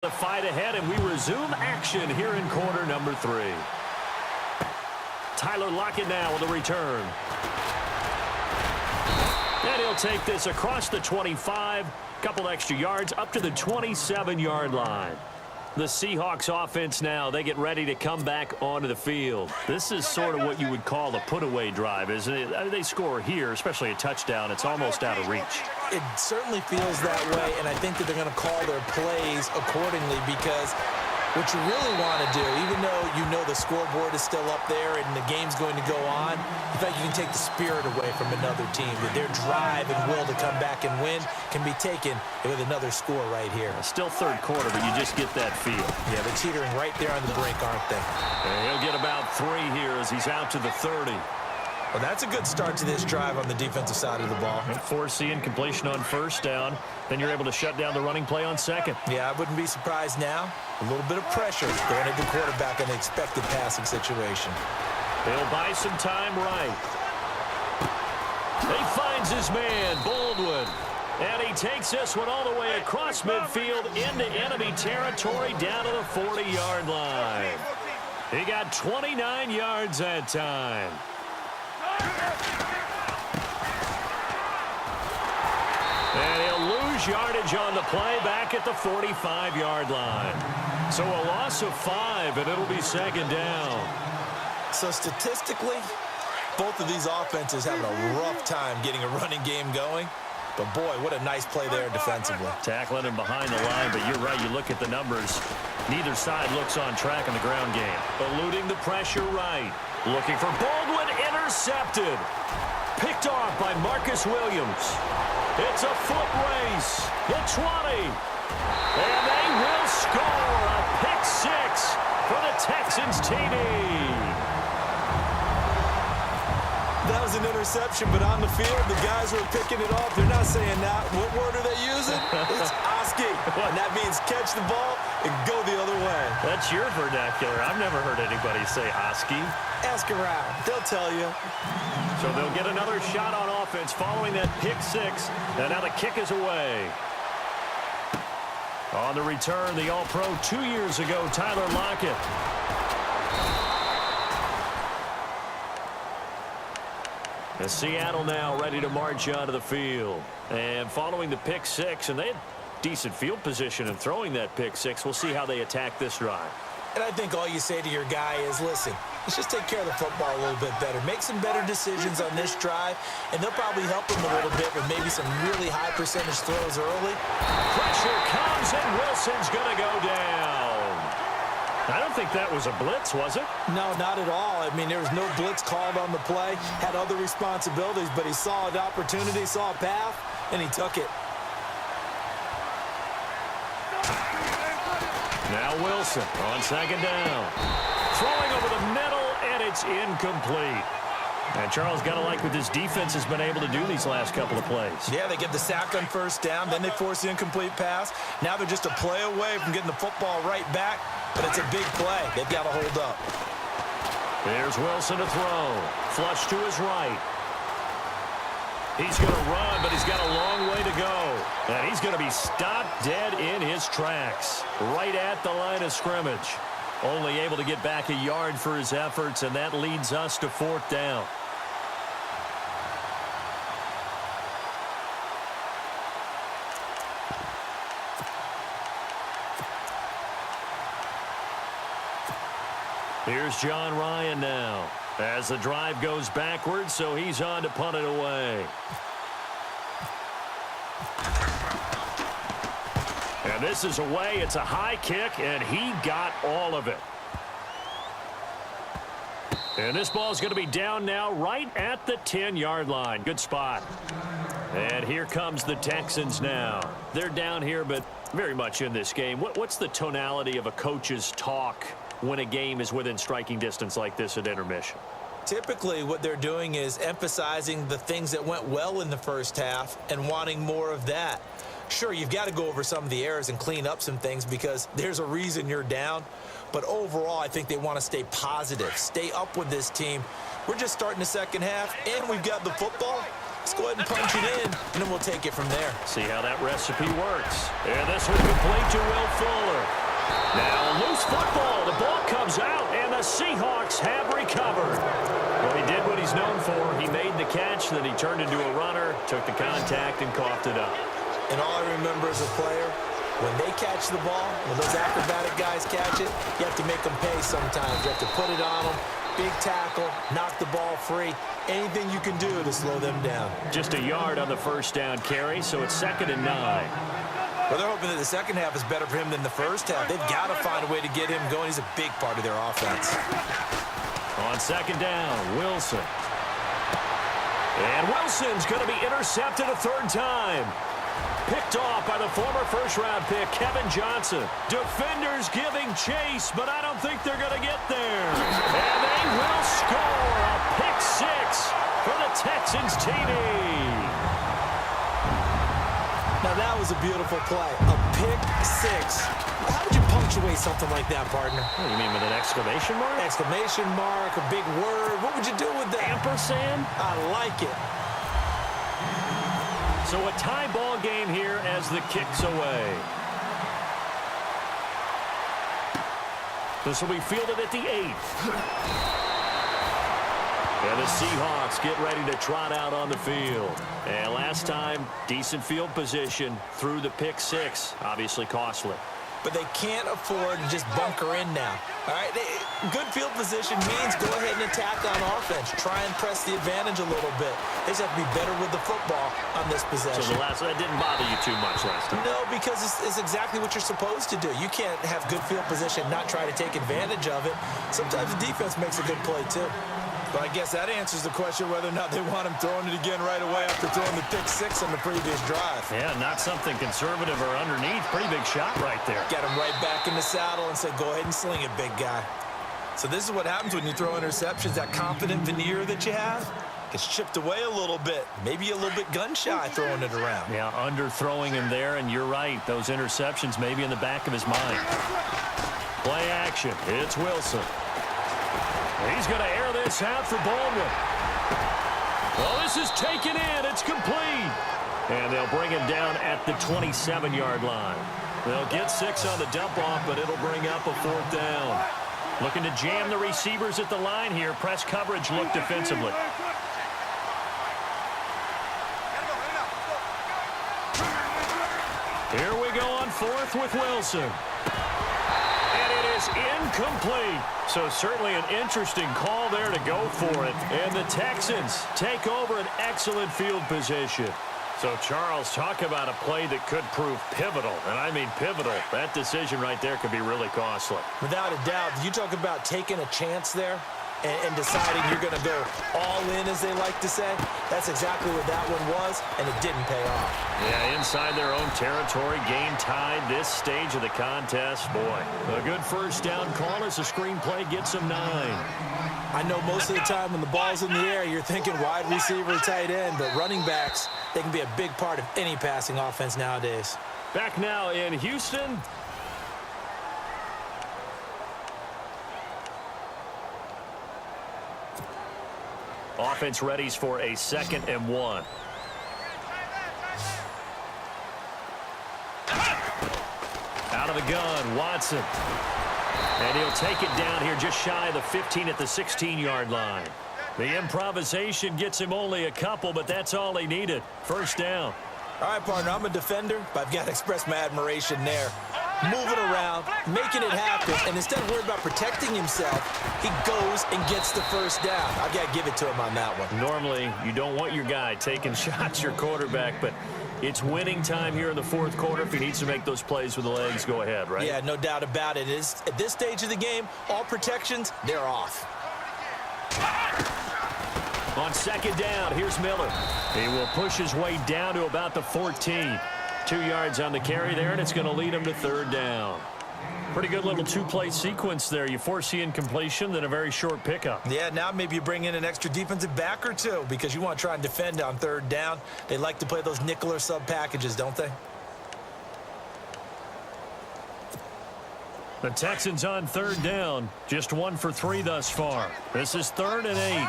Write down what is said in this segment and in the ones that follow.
The fight ahead, and we resume action here in quarter number 3. Tyler Lockett now with a return. And he'll take this across the 25, couple extra yards up to the 27-yard line. The Seahawks offense now, they get ready to come back onto the field. This is sort of what you would call a put-away drive, isn't it? I mean, they score here, especially a touchdown. It's almost out of reach. It certainly feels that way, and I think that they're going to call their plays accordingly because what you really want to do, even though you know the scoreboard is still up there and the game's going to go on, in fact, you can take the spirit away from another team. That their drive and will to come back and win can be taken with another score right here. Still third quarter, but you just get that feel. Yeah, they're teetering right there on the brink, aren't they? And he'll get about 3 here as he's out to the 30. Well, that's a good start to this drive on the defensive side of the ball. And force the incompletion on first down. Then you're able to shut down the running play on second. Yeah, I wouldn't be surprised now. A little bit of pressure going at the quarterback in an expected passing situation. He'll buy some time right. He finds his man, Baldwin. And he takes this one all the way across midfield into enemy territory down to the 40-yard line. He got 29 yards that time. And he'll lose yardage on the play back at the 45-yard line. So a loss of 5, and it'll be second down. So statistically, both of these offenses having a rough time getting a running game going. But, boy, what a nice play there defensively. Tackling him behind the line, but you're right. You look at the numbers. Neither side looks on track in the ground game. Eluding the pressure right. Looking for Baldwin, intercepted. Picked off by Marcus Williams. It's a foot race. The 20. And they will score a pick 6 for the Texans TD. That was an interception, but on the field, the guys who are picking it off, they're not saying that. What word are they using? It's Oski. And that means catch the ball and go the other way. That's your vernacular. I've never heard anybody say Oski. Ask around. They'll tell you. So they'll get another shot on offense following that pick 6. And now the kick is away. On the return, the All-Pro 2 years ago, Tyler Lockett. And Seattle now ready to march onto the field. And following the pick 6, and they had decent field position in throwing that pick 6. We'll see how they attack this drive. And I think all you say to your guy is, listen, let's just take care of the football a little bit better. Make some better decisions on this drive, and they'll probably help him a little bit with maybe some really high percentage throws early. Pressure comes, and Wilson's going to go down. I don't think that was a blitz, was it? No, not at all. I mean, there was no blitz called on the play. Had other responsibilities, but he saw an opportunity, saw a path, and he took it. Now Wilson on second down. Throwing over the middle, and it's incomplete. And Charles, got to like what this defense has been able to do these last couple of plays. Yeah, they get the sack on first down, then they force the incomplete pass. Now they're just a play away from getting the football right back, but it's a big play. They've got to hold up. There's Wilson to throw. Flush to his right. He's going to run, but he's got a long way to go. And he's going to be stopped dead in his tracks, right at the line of scrimmage. Only able to get back a yard for his efforts, and that leads us to 4th down. Here's John Ryan now as the drive goes backwards, so he's on to punt it away. And this is away. It's a high kick, and he got all of it. And this ball's going to be down now right at the 10-yard line. Good spot. And here comes the Texans now. They're down here, but very much in this game. What's the tonality of a coach's talk when a game is within striking distance like this at intermission? Typically, what they're doing is emphasizing the things that went well in the first half and wanting more of that. Sure, you've got to go over some of the errors and clean up some things because there's a reason you're down. But overall, I think they want to stay positive, stay up with this team. We're just starting the second half, and we've got the football. Let's go ahead and punch it in, and then we'll take it from there. See how that recipe works. And this will complete to Will Fuller. Now loose football. The ball comes out, and the Seahawks have recovered. Well, he did what he's known for. He made the catch, then he turned into a runner, took the contact, and coughed it up. And all I remember as a player, when they catch the ball, when those acrobatic guys catch it, you have to make them pay sometimes. You have to put it on them, big tackle, knock the ball free. Anything you can do to slow them down. Just a yard on the first down carry, so it's 2nd and 9. Well, they're hoping that the second half is better for him than the first half. They've got to find a way to get him going. He's a big part of their offense. On 2nd down, Wilson. And Wilson's going to be intercepted a 3rd time. Picked off by the former first-round pick, Kevin Johnson. Defenders giving chase, but I don't think they're going to get there. And they will score a pick 6 for the Texans TD. Now, that was a beautiful play. A pick 6. How would you punctuate something like that, partner? What do you mean, with an exclamation mark? Exclamation mark, a big word. What would you do with that? Ampersand? I like it. So a tie ball game here as the kick's away. This will be fielded at the 8. And the Seahawks get ready to trot out on the field. And last time, decent field position through the pick 6. Obviously costly. But they can't afford to just bunker in now. All right, good field position means go ahead and attack on offense. Try and press the advantage a little bit. They just have to be better with the football on this possession. So that didn't bother you too much last time? No, because it's exactly what you're supposed to do. You can't have good field position, not try to take advantage of it. Sometimes the defense makes a good play, too. But I guess that answers the question whether or not they want him throwing it again right away after throwing the pick 6 on the previous drive. Yeah, not something conservative or underneath. Pretty big shot right there. Get him right back in the saddle and say, go ahead and sling it, big guy. So this is what happens when you throw interceptions. That confident veneer that you have gets chipped away a little bit. Maybe a little bit gun-shy throwing it around. Yeah, underthrowing him there, and you're right. Those interceptions may be in the back of his mind. Play action. It's Wilson. He's going to air this out for Baldwin. Well, this is taken in. It's complete. And they'll bring him down at the 27-yard line. They'll get 6 on the dump-off, but it'll bring up a 4th down. Looking to jam the receivers at the line here. Press coverage look defensively. Here we go on 4th with Wilson. And it is incomplete. So certainly an interesting call there to go for it. And the Texans take over an excellent field position. So, Charles, talk about a play that could prove pivotal. And I mean pivotal. That decision right there could be really costly. Without a doubt. You talk about taking a chance there and deciding you're going to go all in, as they like to say. That's exactly what that one was, and it didn't pay off. Yeah, inside their own territory, game tied this stage of the contest. Boy, a good first down call as the screenplay gets them 9. I know most of the time when the ball's in the air, you're thinking wide receiver, tight end, but running backs, they can be a big part of any passing offense nowadays. Back now in Houston. Offense readies for a 2nd and 1. Out of the gun, Watson. And he'll take it down here just shy of the 15 at the 16-yard line. The improvisation gets him only a couple, but that's all he needed. First down. All right, partner, I'm a defender, but I've got to express my admiration there. Moving around, making it happen, and instead of worried about protecting himself, he goes and gets the first down. I've got to give it to him on that one. Normally, you don't want your guy taking shots, your quarterback, but it's winning time here in the 4th quarter. If he needs to make those plays with the legs, go ahead, right? Yeah, no doubt about it. At this stage of the game, all protections, they're off. On 2nd down, here's Miller. He will push his way down to about the 14. 2 yards on the carry there, and it's going to lead him to 3rd down. Pretty good little 2-play sequence there. You force the incompletion, then a very short pickup. Yeah, now maybe you bring in an extra defensive back or two because you want to try and defend on 3rd down. They like to play those nickel or sub packages, don't they? The Texans on 3rd down. Just 1 for 3 thus far. This is 3rd and 8.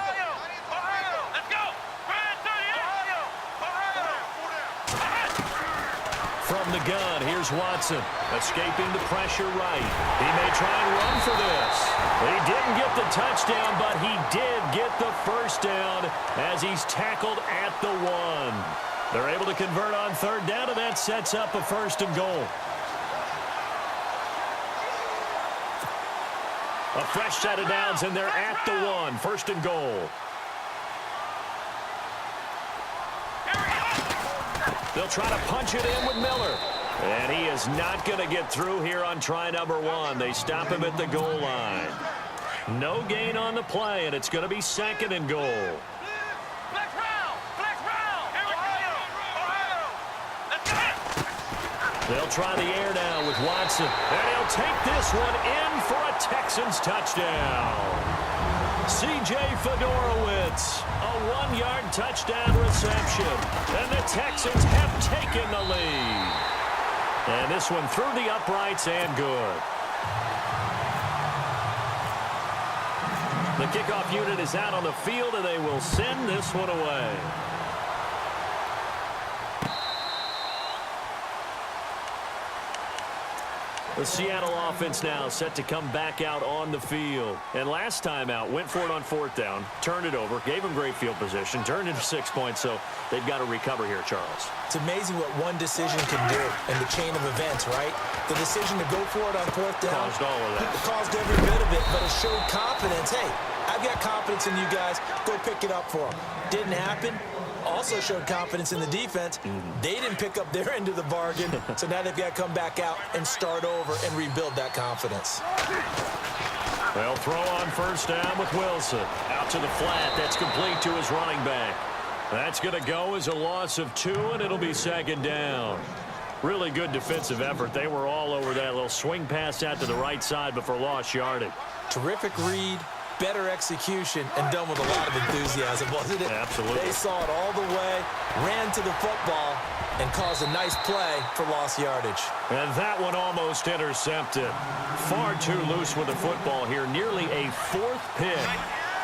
from the gun. Here's Watson, escaping the pressure right. He may try and run for this. He didn't get the touchdown, but he did get the first down as he's tackled at the 1. They're able to convert on third down, and that sets up a first and goal. A fresh set of downs, and they're at the 1. First and goal. They'll try to punch it in with Miller. And he is not going to get through here on try number 1. They stop him at the goal line. No gain on the play, and it's going to be second and goal. They'll try the air now with Watson. And he'll take this one in for a Texans touchdown. C.J. Fedorowicz, a 1-yard touchdown reception. And the Texans have taken the lead. And this one through the uprights and good. The kickoff unit is out on the field, and they will send this one away. The Seattle offense now set to come back out on the field. And last time out, went for it on fourth down, turned it over, gave them great field position, turned into 6 points, so they've got to recover here, Charles. It's amazing what one decision can do in the chain of events, right? The decision to go for it on fourth down Caused all of that. Caused every bit of it, but it showed confidence. Hey, I've got confidence in you guys. Go pick it up for them. Didn't happen. Also showed confidence in the defense. They didn't pick up their end of the bargain, so now they've got to come back out and start over and rebuild that confidence. They'll throw on first down with Wilson. Out to the flat. That's complete to his running back. That's going to go as a loss of 2, and it'll be second down. Really good defensive effort. They were all over that little swing pass out to the right side before lost yardage. Terrific read. Better execution, and done with a lot of enthusiasm, wasn't it? Absolutely. They saw it all the way, ran to the football, and caused a nice play for lost yardage. And that one almost intercepted. Far too loose with the football here. Nearly a 4th pick,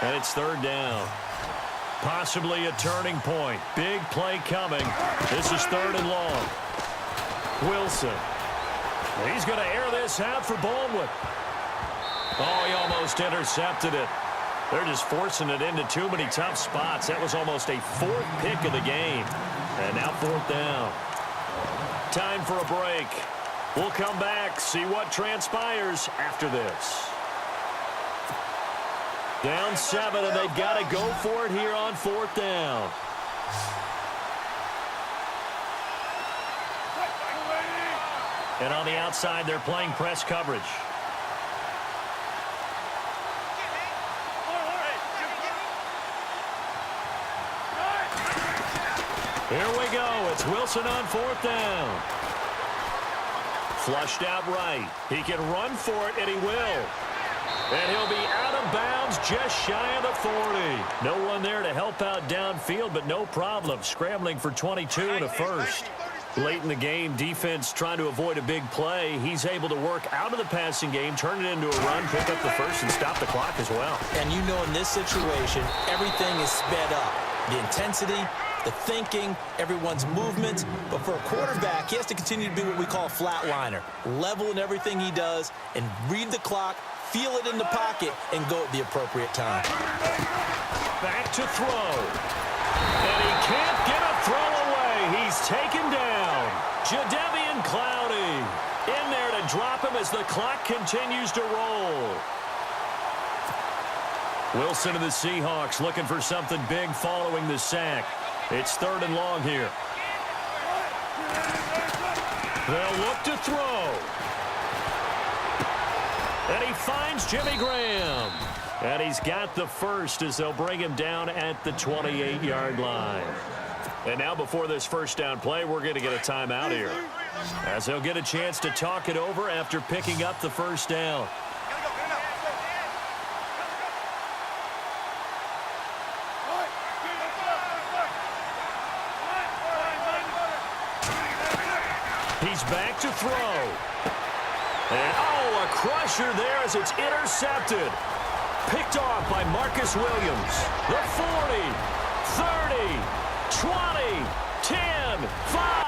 and it's third down. Possibly a turning point. Big play coming. This is third and long. Wilson. He's going to air this out for Baldwin. Oh, he almost intercepted it. They're just forcing it into too many tough spots. That was almost a 4th pick of the game. And now fourth down. Time for a break. We'll come back, see what transpires after this. Down 7, and they've got to go for it here on fourth down. And on the outside, they're playing press coverage. Here we go. It's Wilson on fourth down. Flushed out right. He can run for it, and he will. And he'll be out of bounds just shy of the 40. No one there to help out downfield, but no problem. Scrambling for 22 and a first. Late in the game, defense trying to avoid a big play. He's able to work out of the passing game, turn it into a run, pick up the first, and stop the clock as well. And you know in this situation, everything is sped up. The intensity, the thinking, everyone's movement. But for a quarterback, he has to continue to be what we call a flatliner. Level in everything he does and read the clock, feel it in the pocket, and go at the appropriate time. Back to throw. And he can't get a throw away. He's taken down. Jadeveon Clowney in there to drop him as the clock continues to roll. Wilson of the Seahawks looking for something big following the sack. It's third and long here. They'll look to throw. And he finds Jimmy Graham. And he's got the first as they'll bring him down at the 28-yard line. And now before this first down play, we're going to get a timeout here, as they'll get a chance to talk it over after picking up the first down. He's back to throw. And, oh, a crusher there as it's intercepted. Picked off by Marcus Williams. The 40, 30, 20, 10, 5.